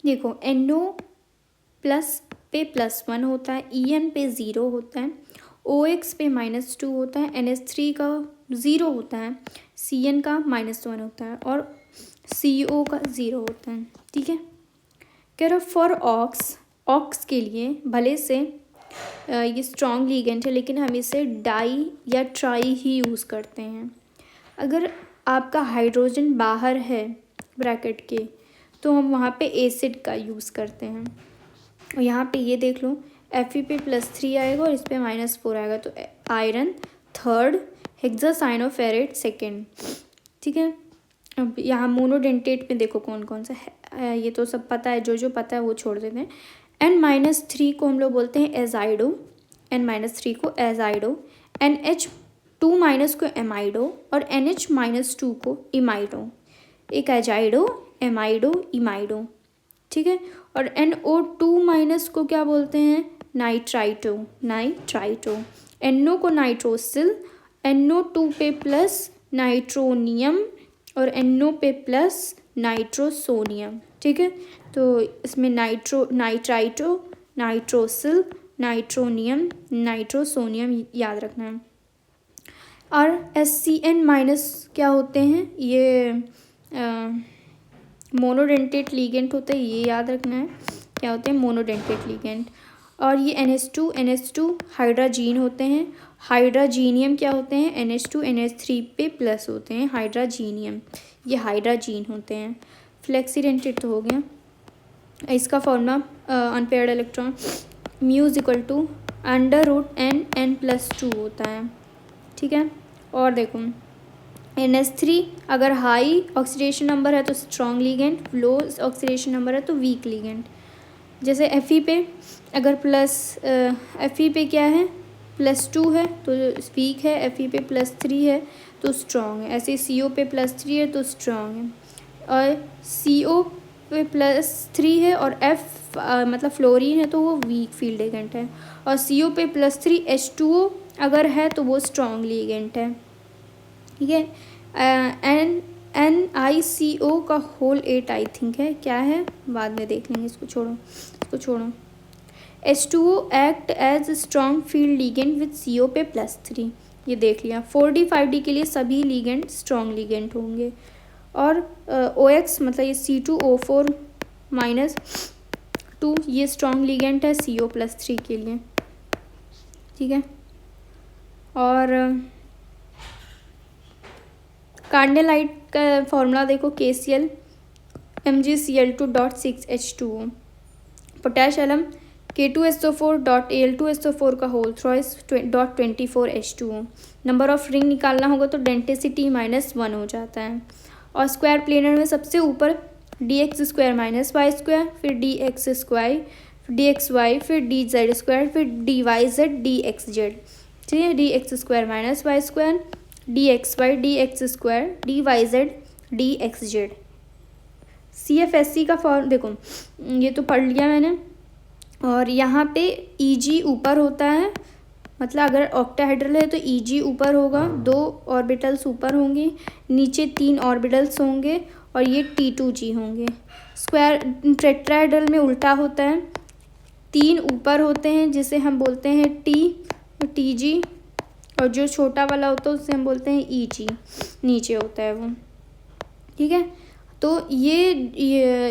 देखो NO plus पे +1 होता है, EN पे 0 होता है, OX पे -2 होता है, NH3 का 0 होता है, CN का -1 होता है और CO का 0 होता है। ठीक है, कह रहा फॉर ऑक्स के लिए भले से ये स्ट्रॉन्ग लिगेंड है लेकिन हम इसे डाई या ट्राई ही यूज़ करते हैं। अगर आपका हाइड्रोजन बाहर है ब्रैकेट के तो हम वहाँ पे एसिड का यूज़ करते हैं। और यहाँ पे ये देख लो Fe पे +3 आएगा और इस पे -4 आएगा, तो आयरन थर्ड, हेक्सासाइनोफेरेट सेकेंड। ठीक है, अब यहाँ मोनोडेंटेट में देखो कौन कौन सा है, ये तो सब पता है, जो पता है वो छोड़ देते हैं। N-3 को हम लोग बोलते हैं एजाइडो, N-3 को एजाइडो, NH2- को एमाइडो और NH-2 को इमाइडो। एक एजाइडो, एमाइडो, इमाइडो। ठीक है, और NO2- को क्या बोलते हैं, नाइट्राइटो, NO को नाइट्रोसिल, NO2 पे प्लस नाइट्रोनियम और NO पे प्लस नाइट्रोसोनियम। ठीक है, तो इसमें नाइट्राइटो, नाइट्रोसिल, नाइट्रोनियम, नाइट्रोसोनियम याद रखना है। और SCN- क्या होते हैं, ये मोनोडेंटेट लिगेंड होता है, ये याद रखना है क्या होते हैं, मोनोडेंटेट लिगेंड। और ये NH2 हाइड्राजीन होते हैं, हाइड्राजीनियम क्या होते हैं, NH2 NH3 पे प्लस होते हैं, हाइड्राजीनियम, ये हाइड्राजीन होते हैं। फ्लेक्सीडेंटेट तो हो गया, इसका फॉर्मूला अनपेयर्ड इलेक्ट्रॉन μ √N+2 होता है। ठीक है, और देखो NH3 अगर हाई ऑक्सीडेशन नंबर है तो स्ट्रॉन्ग लिगेंड, लो ऑक्सीडेशन नंबर है तो वीक लिगेंड। जैसे Fe पे अगर Fe पे क्या है, +2 है तो वीक है, Fe पे +3 है तो स्ट्रॉन्ग है, ऐसे CO पे +3 है तो स्ट्रॉन्ग है, और CO पे +3 है और F मतलब फ्लोरीन है तो वो वीक फील्ड एजेंट है, और CO पे +3 H2O अगर है तो वो स्ट्रॉन्ग लिगेंट है। ठीक है, NiCO का होल 8 आई थिंक है, क्या है बाद में देख लेंगे, इसको छोड़ो। H2O act as strong field ligand with CO पे +3, ये देख लिया। 4D 5D के लिए सभी लिगेंड स्ट्रॉन्ग लिगेंड होंगे, और OX मतलब ये C2O4-2 ये स्ट्रॉन्ग लिगेंड है CO+3 के लिए। ठीक है, और कार्डिनलाइट का फॉर्मूला देखो, KCl MgCl2.6H2O, potash alum K2SO4.Al2SO4 का whole thrice .24H2O। Number of ring निकालना होगा तो डेंसिटी -1 हो जाता है, और स्क्वायर प्लेनर में सबसे ऊपर dx² - y², फिर dx², फिर dxy, फिर dz², फिर dyz dxz। ठीक है, dx² - y², dxy, dx² dyz dxz। CFSC का फॉर्म देखो, ये तो पढ़ लिया मैंने, और यहाँ पे Eg ऊपर होता है, मतलब अगर ऑक्टाहेड्रल है तो Eg ऊपर होगा, 2 ऑर्बिटल्स ऊपर होंगे, नीचे 3 ऑर्बिटल्स होंगे और ये T2G होंगे। स्क्वायर टेट्राहेड्रल में उल्टा होता है, 3 ऊपर होते हैं जिसे हम बोलते हैं TG, और जो छोटा वाला होता है उससे हम बोलते हैं EG, नीचे होता है वो। ठीक है, तो ये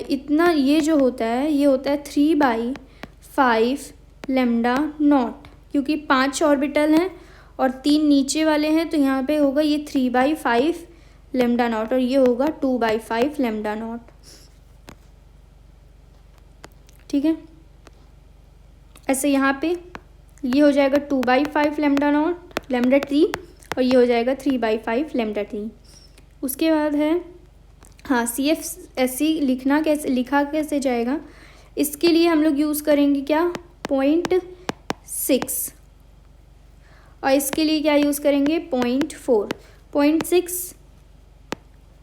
इतना ये जो होता है ये होता है 3/5 लैम्डा नॉट, क्योंकि 5 ऑर्बिटल हैं और 3 नीचे वाले हैं, तो यहाँ पे होगा ये 3/5 लैम्डा नॉट और ये होगा 2/5 लैम्डा नॉट। ठीक है, ऐसे यहाँ पे ये हो जाएगा 2/5 लैम्डा नॉट लैम्डा टी, और ये हो जाएगा 3/5 लैम्डा टी। उसके बाद है हाँ CFSC लिखा कैसे जाएगा, इसके लिए हम लोग यूज़ करेंगे क्या 0.6, और इसके लिए क्या यूज़ करेंगे 0.6।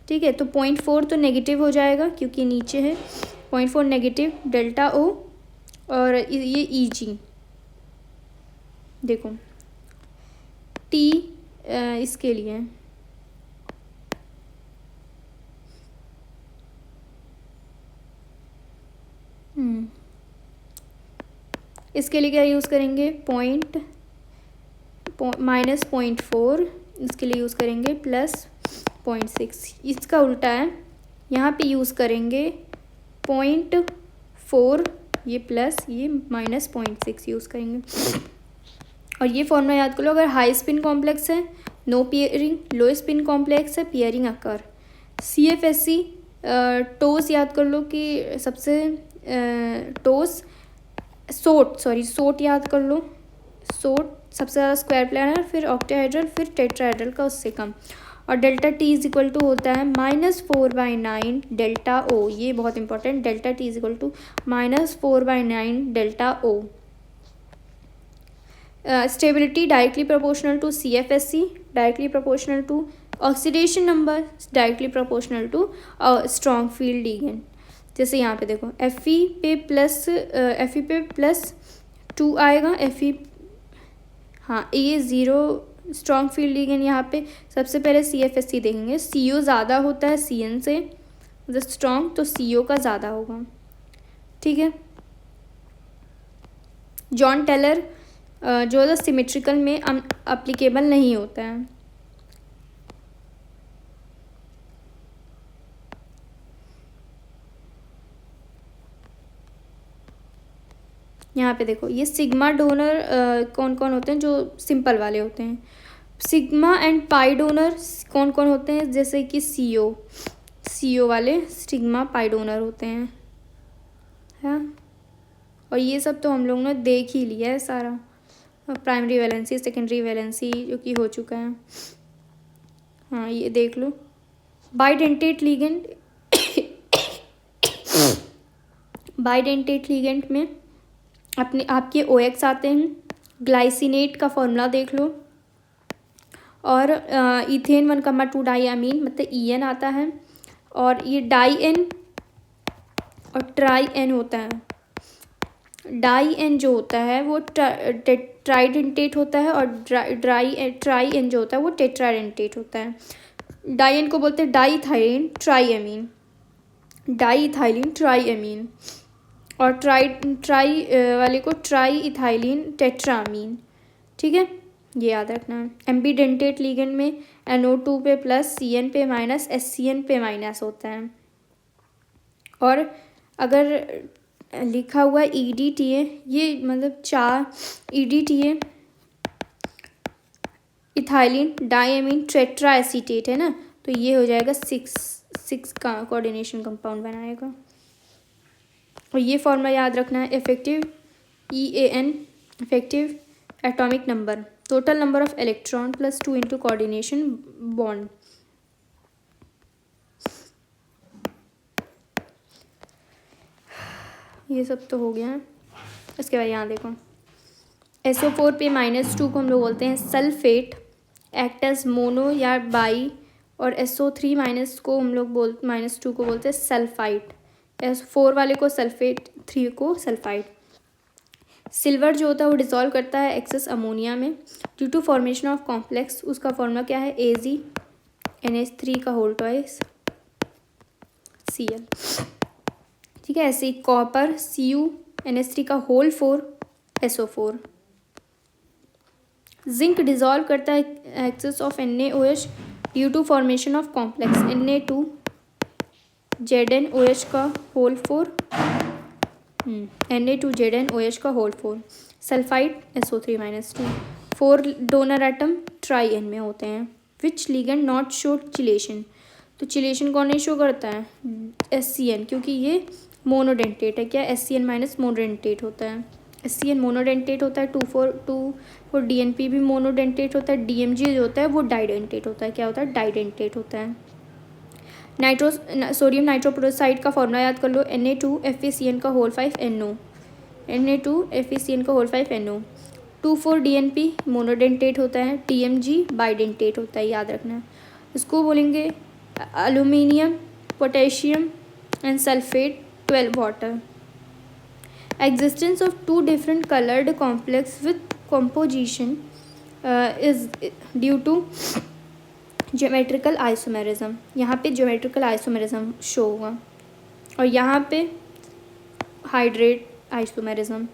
ठीक है, तो 0.4 तो नेगेटिव हो जाएगा क्योंकि नीचे है, 0.4 नेगेटिव डेल्टा O, और ये EG देखो T इसके लिए इसके लिए क्या यूज़ करेंगे, -0.4, इसके लिए यूज़ करेंगे +0.6। इसका उल्टा है, यहाँ पे यूज़ करेंगे 0.4, ये प्लस, ये -0.6 यूज़ करेंगे। और ये फॉर्मूला याद कर लो, अगर हाई स्पिन कॉम्प्लेक्स है no pairing, low spin complex है पियरिंग अकर। CFSE टोस याद कर लो कि सबसे टोस सोट याद कर लो, सोट सबसे ज़्यादा स्क्वायर प्लानर, फिर ऑक्टाहेड्रल, फिर टेट्राहेड्रल का उससे कम। और delta T is equal to होता है -4/9 डेल्टा ओ, ये बहुत important, delta T is equal to -4/9 delta O. Stability directly proportional to CFSE, directly proportional to oxidation number, directly proportional to strong field ligand. जैसे यहाँ पे देखो Fe पे +2 आएगा, Fe, हाँ ये 0 स्ट्रॉन्ग फील्ड लिगेंड। यहाँ पे सबसे पहले CFSE देखेंगे, CO ज़्यादा होता है CN से, मतलब स्ट्रॉन्ग, तो CO का ज़्यादा होगा, ठीक है। जॉन टेलर जो है सिमेट्रिकल में अप्लीकेबल नहीं होता है। यहाँ पे देखो ये सिग्मा डोनर कौन कौन होते हैं, जो सिंपल वाले होते हैं। सिग्मा एंड पाई डोनर कौन कौन होते हैं, जैसे कि CO वाले सिग्मा पाई डोनर होते हैं, हाँ। और ये सब तो हम लोग ने देख ही लिया है सारा, प्राइमरी वैलेंसी, सेकेंडरी वैलेंसी जो कि हो चुका है, हाँ ये देख लो। बाइडेंटेट लिगेंड बाइडेंटेट लिगेंड में अपने आपके OX आते हैं। ग्लाइसिनेट का फॉर्मूला देख लो, और इथेन 1,2 डाईअमीन मतलब EN आता है, और ये डाई एन और ट्राई एन होता है। डाई एन जो होता है वो ट्राइडेंटेट होता है, और ट्राई एन जो होता है वो टेट्राडेंटेट होता है। डाई एन को बोलते हैं डाईइथाइलिन ट्राईएमीन, डाईइथाइलिन ट्राईएमीन, और ट्राई वाले को ट्राईइथाइलिन टेट्रामीन, ठीक है, ये याद रखना है। एम्बीडेंटेट लिगेंड में NO2 पे प्लस, CN पे माइनस, SCN पे माइनस होता है। और अगर लिखा हुआ EDTA, ये मतलब 4 EDTA इथाइलिन डाईएमीन टेट्रा एसीटेट है ना, तो ये हो जाएगा 6 का कोऑर्डिनेशन कंपाउंड बनाएगा। और ये फॉर्मूला याद रखना है, effective EAN, effective atomic number, total number of electron plus 2 into coordination bond. ये सब तो हो गया है। इसके बाद यहाँ देखो SO4 पे -2 को हम लोग बोलते हैं सल्फेट, एक्ट एज मोनो या बाई, और SO3 माइनस को हम लोग -2 को बोलते हैं सल्फाइड। S4 वाले को सल्फेट, 3 को सल्फाइड। सिल्वर जो होता है वो डिसॉल्व करता है एक्सेस अमोनिया में due to formation of complex. उसका फॉर्मूला क्या है, AgNH3 का होल ट्वाइस Cl, ठीक है। ऐसे ही कॉपर CuNH3 का होल 4 SO4। जिंक डिसॉल्व करता है excess of NaOH due to formation of complex Na2ZnOH का होल 4, Na2ZnOH का whole 4। Sulphide SO3-2। 4 donor atom trien में होते हैं। Which ligand not show chelation, तो चिलेशन कौन नहीं शो करता है, SCN, क्योंकि ये मोनोडेंटेट है। क्या SCN- मोनोडेंटेट होता है, SCN मोनोडेंटेट होता है। 2,4 DNP भी मोनोडेंटेट होता है। DMG जो होता है वो डाइडेंटेट होता है। क्या होता है, डाइडेंटेट होता है। सोडियम नाइट्रोक्लोराइड का फॉर्मूला याद कर लो, Na2FeCN का होल 5 NO, Na2FeCN का होल 5 NO। 2,4 DNP मोनोडेंटेट होता है। DMG बाइडेंटेट होता है, याद रखना। इसको बोलेंगे aluminium, potassium and sulphate 12 water. Existence of 2 different colored complex with composition is due to geometrical isomerism। यहाँ पे geometrical isomerism शो होगा, और यहाँ पे हाइड्रेट आइसोमेरिज्म।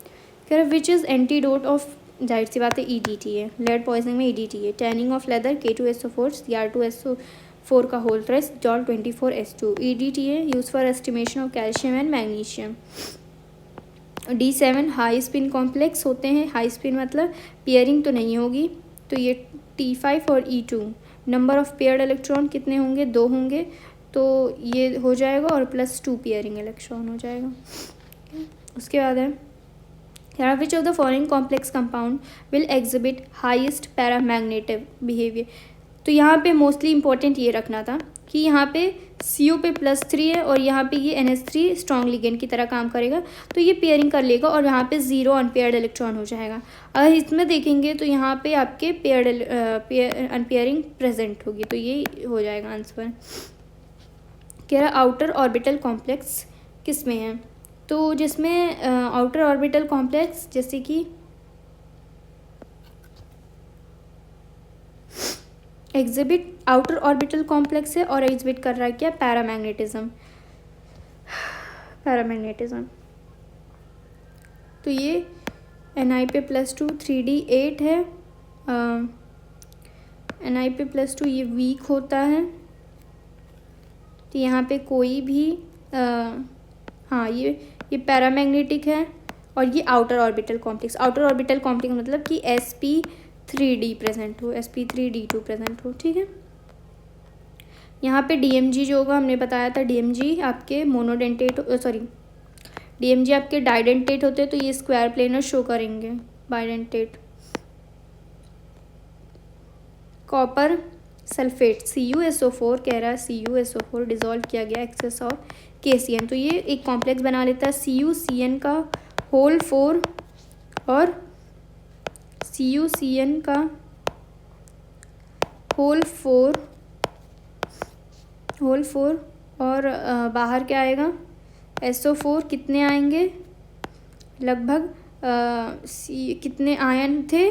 कह रहा विच इज़ एंटीडोट ऑफ, जाहिर सी बात है EDTA है, लेड पॉइजनिंग में EDTA, tanning of leather K2SO4 Cr2SO4 का होल ट्रेस जॉल 24S2, EDTA use for estimation of calcium and magnesium. D7 high spin complex होते हैं, हाई स्पिन मतलब पेयरिंग तो नहीं होगी, तो ये T5 और E2 number of paired electron कितने होंगे, 2 होंगे, तो ये हो जाएगा और +2 पेयरिंग इलेक्ट्रॉन हो जाएगा। उसके बाद है which of the following complex compound will exhibit highest paramagnetic behaviour. तो यहाँ पे मोस्टली इंपॉर्टेंट ये रखना था कि यहाँ पे CO पे +3 है और यहाँ पे ये NH3 स्ट्रॉन्ग लिगेंड की तरह काम करेगा, तो ये पेयरिंग कर लेगा और यहाँ पे 0 अनपेयर्ड इलेक्ट्रॉन हो जाएगा। अगर इसमें देखेंगे तो यहाँ पे आपके अनपेयरिंग प्रेजेंट होगी, तो ये हो जाएगा आंसर। कह रहा आउटर ऑर्बिटल कॉम्प्लेक्स किस में है, तो जिसमें आउटर ऑर्बिटल कॉम्प्लेक्स जैसे कि एग्जिबिट आउटर ऑर्बिटल कॉम्प्लेक्स है और एग्जिबिट कर रहा है क्या, पैरामैग्नेटिज्म। तो ये Ni पे +2 3D 8 है, Ni पे +2 ये वीक होता है, तो यहाँ पे कोई भी हाँ ये पैरामैग्नेटिक है और ये आउटर ऑर्बिटल कॉम्प्लेक्स मतलब कि sp3d प्रेजेंट हो, sp3d2 प्रेजेंट हो, ठीक है। यहाँ पे DMG जो होगा हमने बताया था, DMG आपके मोनोडेंटेट DMG आपके डाइडेंटेट होते हैं, तो ये स्क्वायर प्लेनर शो करेंगे, बाइडेंटेट। कॉपर सल्फेट CuSO4 कह रहा है, CuSO4 डिजोल्व किया गया एक्सेस ऑफ KCN, तो ये एक कॉम्प्लेक्स बना लेता है CuCN का होल 4 और CuCN का होल 4 और बाहर क्या आएगा, SO4 कितने आएंगे, लगभग कितने आयन थे,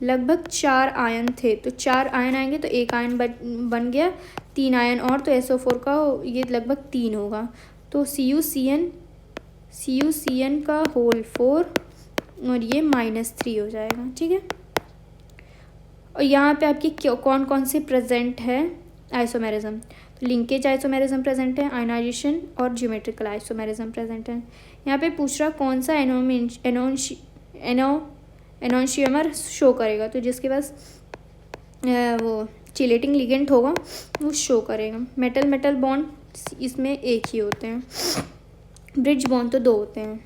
लगभग 4 आयन थे, तो 4 आयन आएंगे तो एक आयन बन गया, 3 आयन और, तो SO4 का ये लगभग 3 होगा, तो CuCN का होल 4 और ये -3 हो जाएगा, ठीक है। और यहाँ पे आपकी कौन कौन से प्रेजेंट है, आइसोमेरिज्म, तो लिंकेज आइसोमेरिज्म प्रेजेंट है, आयनाइजेशन और ज्योमेट्रिकल आइसोमेरिज्म प्रेजेंट है। यहाँ पे पूछ रहा कौन सा एनोंशियमर शो करेगा, तो जिसके पास वो चिलेटिंग लिगेंड होगा वो शो करेगा। मेटल बॉन्ड इसमें एक ही होते हैं, ब्रिज बॉन्ड तो 2 होते हैं।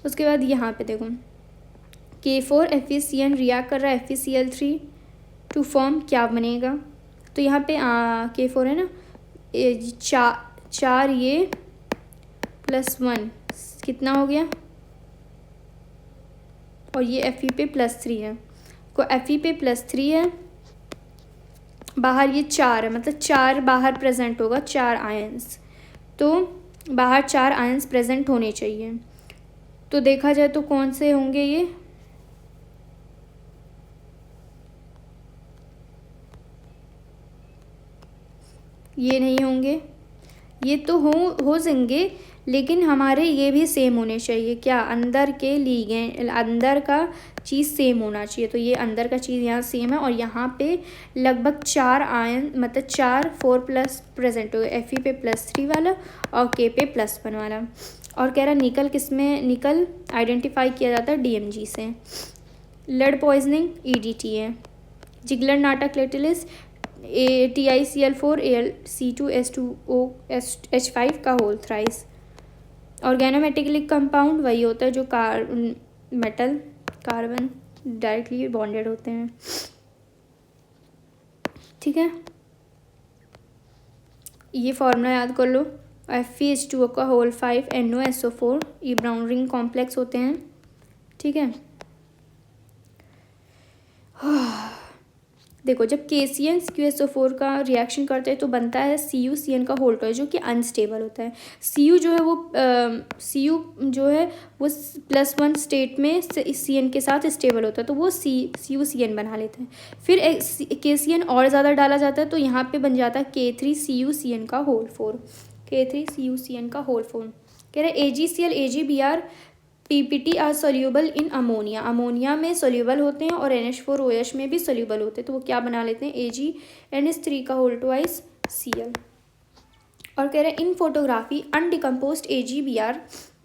उसके बाद यहाँ पे देखो K4 FeCN रिएक्ट कर रहा है FeCl3 टू फॉर्म क्या बनेगा, तो यहाँ पे K4 है ना, 4 ये +1 कितना हो गया, और ये Fe पे +3 है, को Fe पे +3 है, बाहर ये 4 है, मतलब 4 बाहर प्रेजेंट होगा, 4 आयंस, तो बाहर 4 आयंस प्रेजेंट होने चाहिए, तो देखा जाए तो कौन से होंगे, ये नहीं होंगे, ये तो हो जाएंगे, लेकिन हमारे ये भी सेम होने चाहिए, क्या, अंदर के लिगेंड, अंदर का चीज़ सेम होना चाहिए, तो ये अंदर का चीज़ यहाँ सेम है, और यहाँ पे लगभग 4 आयन, मतलब 4 प्रेजेंट हो, Fe पे +3 वाला और K पे +1 वाला। और कह रहा निकल किसमें, निकल आइडेंटिफाई किया जाता है DMG से। लेड पॉइजनिंग EDTA है। जिगलर नाटा क्लेटिलिस TiCl4 Al C2S2OH5 का होल थ्राइस। ऑर्गेनोमेटिकलिक कंपाउंड वही होता है जो कार्बन डायरेक्टली बॉन्डेड होते हैं, ठीक है। ये फॉर्मूला याद कर लो, FeH2O का होल 5 NOSO4, ये ब्राउन रिंग कॉम्प्लेक्स होते हैं, ठीक है। देखो जब KCN QSO4 का रिएक्शन करते हैं तो बनता है CuCN का होल टॉय जो कि अनस्टेबल होता है। Cu जो है वो +1 स्टेट में CN के साथ स्टेबल होता है, तो वो CuCN बना लेते हैं। फिर KCN और ज़्यादा डाला जाता है तो यहाँ पे बन जाता है K3CuCN का होल 4, K3CuCN का होल 4। कह रहे AgCl AgBr PPT are soluble in ammonia, ammonia में सोल्यूबल होते हैं और NH4OH में भी सोल्यूबल होते हैं, तो वो क्या बना लेते हैं AgNH3 का होल ट्वाइस Cl। और कह रहे हैं इन फोटोग्राफी अनडिकम्पोज्ड AgBr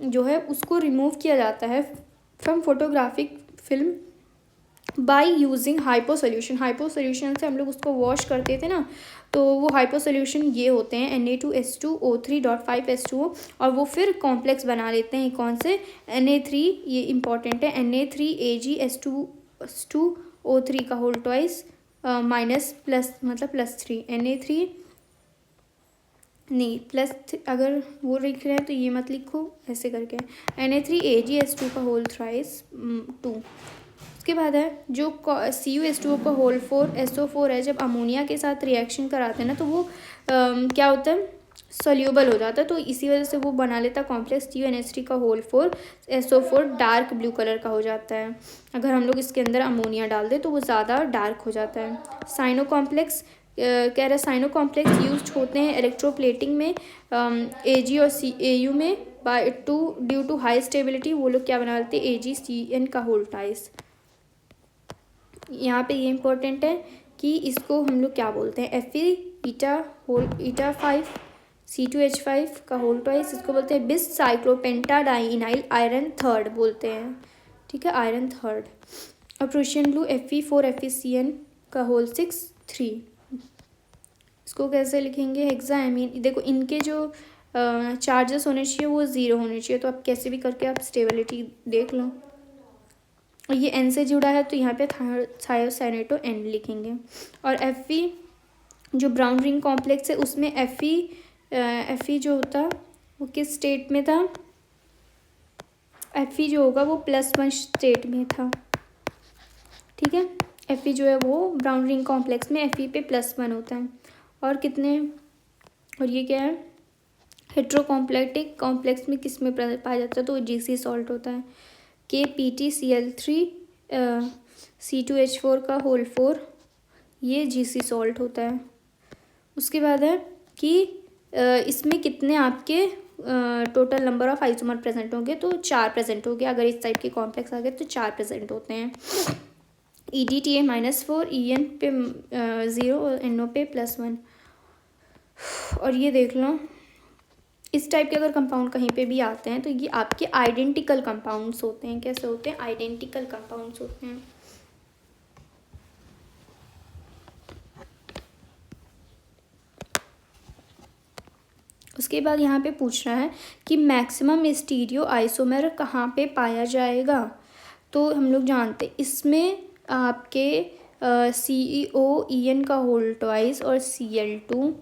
जो है उसको रिमूव किया जाता है from photographic film by using hypo solution, hypo solution से हम लोग उसको वॉश करते थे ना, तो वो हाइपो सोल्यूशन ये होते हैं Na2H2O3.5H2O, और वो फिर कॉम्प्लेक्स बना लेते हैं कौन से Na3, ये इंपॉर्टेंट है, Na3AgH2O3 का होल ट्वाइस माइनस प्लस मतलब +3 Na3 नहीं अगर वो लिख रहे हैं तो ये मत लिखो ऐसे करके, Na3AgH2 का होल थ्राइस 2। उसके बाद है जो CuH2O का होल 4 SO4 है, जब अमोनिया के साथ रिएक्शन कराते हैं ना तो वो क्या होता है सोल्यूबल हो जाता है, तो इसी वजह से वो बना लेता कॉम्प्लेक्स TuNH3 का whole 4 SO4 dark blue colour का हो जाता है। अगर हम लोग इसके अंदर अमोनिया डाल दें तो वो ज़्यादा डार्क हो जाता है। साइनो कॉम्प्लेक्स कह रहा है साइनो कॉम्प्लेक्स यूज होते हैं इलेक्ट्रोप्लेटिंग में Ag और AU में ड्यू टू हाई स्टेबिलिटी, वो लोग क्या बना लेते हैं AgCN का होल टाइस। यहाँ पे ये इम्पोर्टेंट है कि इसको हम लोग क्या बोलते हैं Fe ईटा 5 C2H5 का होल ट्वाइस, इसको बोलते हैं बिस साइक्लोपेंटाडाइइनाइल आयरन थर्ड बोलते हैं, ठीक है, आयरन थर्ड। और प्रूशियन ब्लू Fe4 FeCN का होल 6 3। इसको कैसे लिखेंगे हेक्साएमीन, देखो इनके जो चार्जेस होने चाहिए वो 0 होने चाहिए, तो आप कैसे भी करके आप स्टेबिलिटी देख लो। और ये N से जुड़ा है तो यहाँ पे थायोसाइनेटो N लिखेंगे। और Fe जो ब्राउन रिंग कॉम्प्लेक्स है उसमें Fe जो होता वो किस स्टेट में था, Fe जो होगा वो +1 स्टेट में था, ठीक है। Fe जो है वो ब्राउन रिंग कॉम्प्लेक्स में Fe पे +1 होता है। और कितने, और ये क्या है हेट्रोकॉम्प्लेटिक कॉम्प्लेक्स में किस में पाया जाता है, तो GC सॉल्ट होता है KPTCl3 C2H4 का होल 4, ये GC सॉल्ट होता है। उसके बाद है कि इसमें कितने आपके total number of isomer present होंगे, तो 4 प्रेजेंट होंगे, अगर इस टाइप के कॉम्प्लेक्स आ गए तो 4 प्रेजेंट होते हैं। EDTA -4 EN पे 0 और NO पे +1। और ये देख लो इस टाइप के अगर कंपाउंड कहीं पे भी आते हैं तो ये आपके आइडेंटिकल कंपाउंड्स होते हैं। कैसे होते हैं, आइडेंटिकल कंपाउंड्स होते हैं। उसके बाद यहाँ पे पूछ रहा है कि मैक्सिमम स्टीरियो आइसोमर कहाँ पे पाया जाएगा, तो हम लोग जानते हैं इसमें आपके COEN का होल ट्वाइस और Cl2,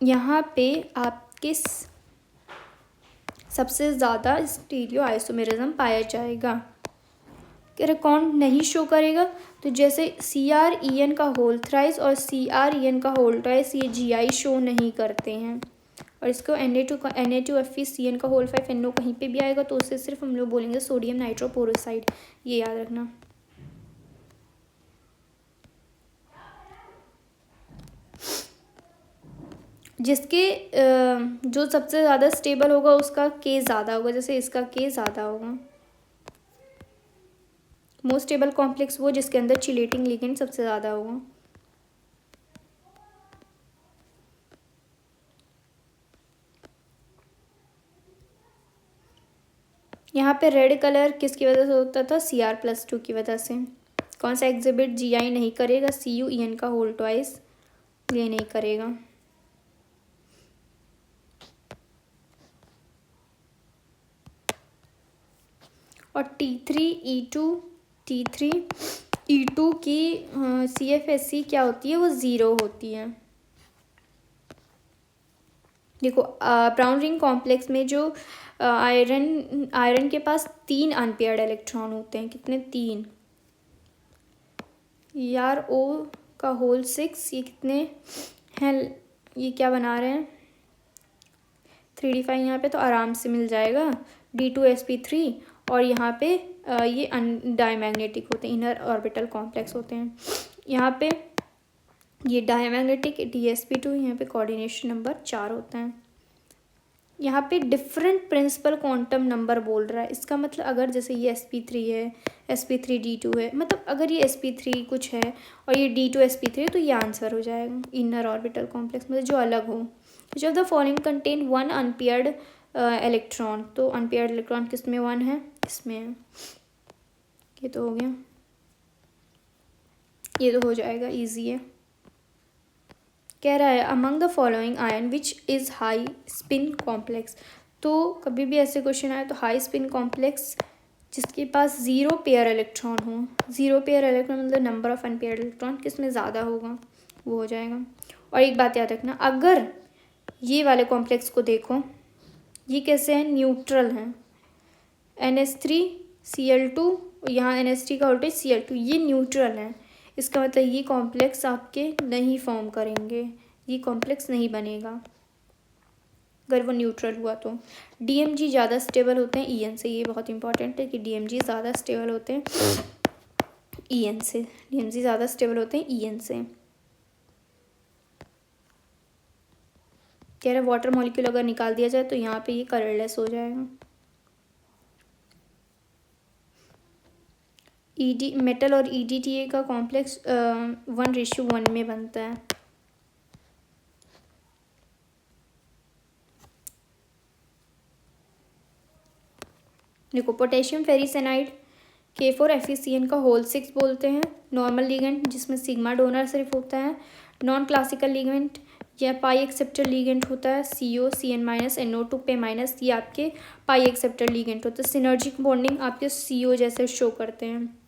यहाँ पे आपके सबसे ज़्यादा स्टीरियो आइसोमेरिज्म पाया जाएगा। कह रहे कौन नहीं शो करेगा, तो जैसे CrEn का होल थ्राइस और CrEn का होल ट्वाइस ये GI शो नहीं करते हैं। और इसको Na2FeCN का होल 5 NO कहीं पे भी आएगा तो उससे सिर्फ हम लोग बोलेंगे सोडियम नाइट्रोपोरोसाइड, ये याद रखना। जिसके जो सबसे ज़्यादा स्टेबल होगा उसका K ज़्यादा होगा, जैसे इसका K ज़्यादा होगा। मोस्ट स्टेबल कॉम्प्लेक्स वो जिसके अंदर चिलेटिंग लिगेंड सबसे ज़्यादा होगा। यहाँ पे रेड कलर किसकी वजह से होता था, Cr+2 की वजह से। कौन सा एग्जिबिट GI नहीं करेगा, CuEn का होल ट्वाइस ये नहीं करेगा। और T3E2 की CFSC क्या होती है, वो 0 होती है। देखो ब्राउन रिंग कॉम्प्लेक्स में जो आयरन के पास 3 अनपेयर्ड इलेक्ट्रॉन होते हैं, कितने, 3 यार। O का होल 6, ये कितने हैं, ये क्या बना रहे हैं 3D5 यहाँ पे तो आराम से मिल जाएगा, D2sp3। और यहाँ पे ये डायमैग्नेटिक होते हैं, इनर ऑर्बिटल कॉम्प्लेक्स होते हैं। यहाँ पे ये डायमैग्नेटिक DsP2, यहाँ पे कोऑर्डिनेशन नंबर 4 होता है। यहाँ पे डिफरेंट प्रिंसिपल क्वांटम नंबर बोल रहा है। इसका मतलब अगर जैसे ये sp3 है, sp3d2 है, मतलब अगर ये sp3 कुछ है और ये d2 sp3 है तो ये आंसर हो जाएगा इनर ऑर्बिटल कॉम्प्लेक्स, मतलब जो अलग हो। Which of the following contain one unpaired electron, तो अनपेयर्ड इलेक्ट्रॉन किस में वन है, इसमें है। ये तो हो गया, ये तो हो जाएगा, इजी है। कह रहा है among the following ion which is high spin complex. तो कभी भी ऐसे क्वेश्चन आए तो हाई स्पिन कॉम्प्लेक्स जिसके पास ज़ीरो पेयर इलेक्ट्रॉन हो, ज़ीरो पेयर इलेक्ट्रॉन मतलब नंबर ऑफ अनपेयर इलेक्ट्रॉन किस में ज़्यादा होगा, वो हो जाएगा। और एक बात याद रखना, अगर ये वाले कॉम्प्लेक्स को देखो, ये कैसे हैं, न्यूट्रल हैं, NH3Cl2, यहाँ NH3 का वोल्टेज Cl2, ये न्यूट्रल हैं। इसका मतलब ये कॉम्प्लेक्स आपके नहीं फॉर्म करेंगे, ये कॉम्प्लेक्स नहीं बनेगा अगर वो न्यूट्रल हुआ तो। DMG ज़्यादा स्टेबल होते हैं EN से, ये बहुत इंपॉर्टेंट है कि DMG ज़्यादा स्टेबल होते हैं EN से, DMG ज़्यादा स्टेबल होते हैं EN से। कह रहे वाटर मॉलिक्यूल अगर निकाल दिया जाए तो यहाँ पे ये कलरलेस हो जाएगा। मेटल और EDTA का कॉम्प्लेक्स 1:1 में बनता है। देखो पोटेशियम फेरिसेनाइड K4FeCN का होल 6 बोलते हैं। नॉर्मल लिगेंड जिसमें सिग्मा डोनर सिर्फ होता है। नॉन क्लासिकल लिगेंड या पाई एक्सेप्टर लिगेंड होता है CO CN-NO2 पे माइनस, ये आपके पाई एक्सेप्टर लिगेंड होता है। सिनर्जिक बॉन्डिंग आपके CO जैसे शो करते हैं।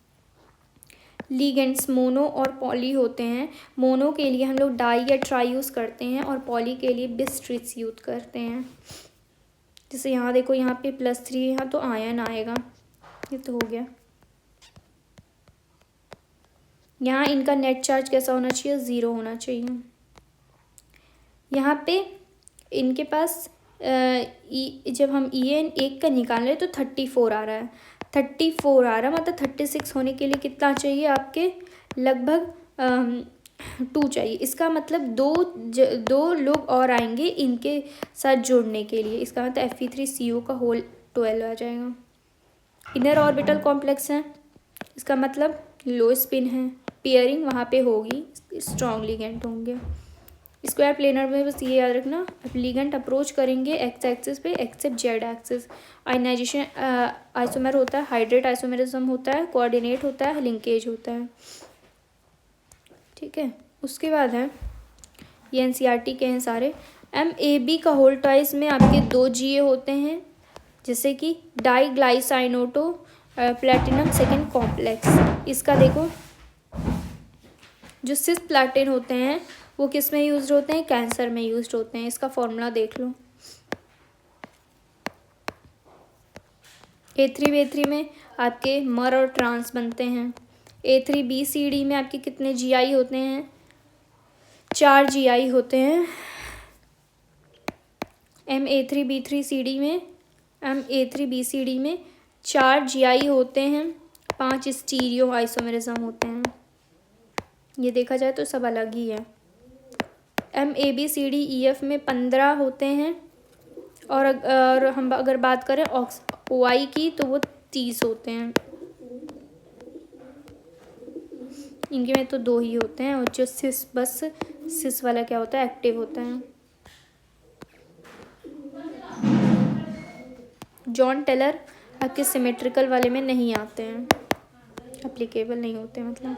लिगेंड्स मोनो और पॉली होते हैं। मोनो के लिए हम लोग डाई या ट्राई यूज़ करते हैं और पॉली के लिए बिस ट्रिक्स यूज करते हैं। जैसे यहाँ देखो, यहाँ पे +3 यहाँ तो आयन आएगा, ये तो हो गया। यहाँ इनका नेट चार्ज कैसा होना चाहिए, 0 होना चाहिए। यहाँ पे इनके पास जब हम EN 1 का निकाल रहे तो 34 आ रहा है, 34 आ रहा मतलब 36 होने के लिए कितना चाहिए आपके, लगभग 2 चाहिए। इसका मतलब दो लोग और आएंगे इनके साथ जोड़ने के लिए, इसका मतलब Fe3CO का होल 12 आ जाएगा। इनर ऑर्बिटल कॉम्प्लेक्स है, इसका मतलब लो स्पिन है, पेयरिंग वहाँ पे होगी, स्ट्रॉन्ग लिगेंड होंगे। स्क्वायर प्लेनर में बस ये याद रखना, लिगेंड अप्रोच करेंगे एक्स एक्सिस पे except Z axis. Ionisation isomer होता है, हाइड्रेट आइसोमेरिज्म होता है, कोऑर्डिनेट होता है, लिंकेज होता है। ठीक है, उसके बाद है ये NCERT के हैं सारे। MAB का होल ट्वाइस में आपके 2 GA होते हैं, जैसे कि डाईग्लाइसाइनोटो प्लेटिनम सेकेंड कॉम्प्लेक्स। इसका देखो, जो सिस प्लेटिन होते हैं वो किस में यूज होते हैं, कैंसर में यूज होते हैं। इसका फॉर्मूला देख लो। A3B3 में आपके मर और ट्रांस बनते हैं। A3BCD में आपके कितने GI होते हैं, 4 GI होते हैं। MA3B3CD में 4 GI होते हैं, 5 स्टीरियो आइसोमेरिज्म होते हैं। ये देखा जाए तो सब अलग ही है। MABCDEF में 15 होते हैं, और हम अगर बात करें OI की तो वो 30 होते हैं। इनके में तो 2 ही होते हैं, और जो सिस वाला क्या होता है, एक्टिव होता है। जॉन टेलर आपके सिमेट्रिकल वाले में नहीं आते हैं, एप्लीकेबल नहीं होते मतलब।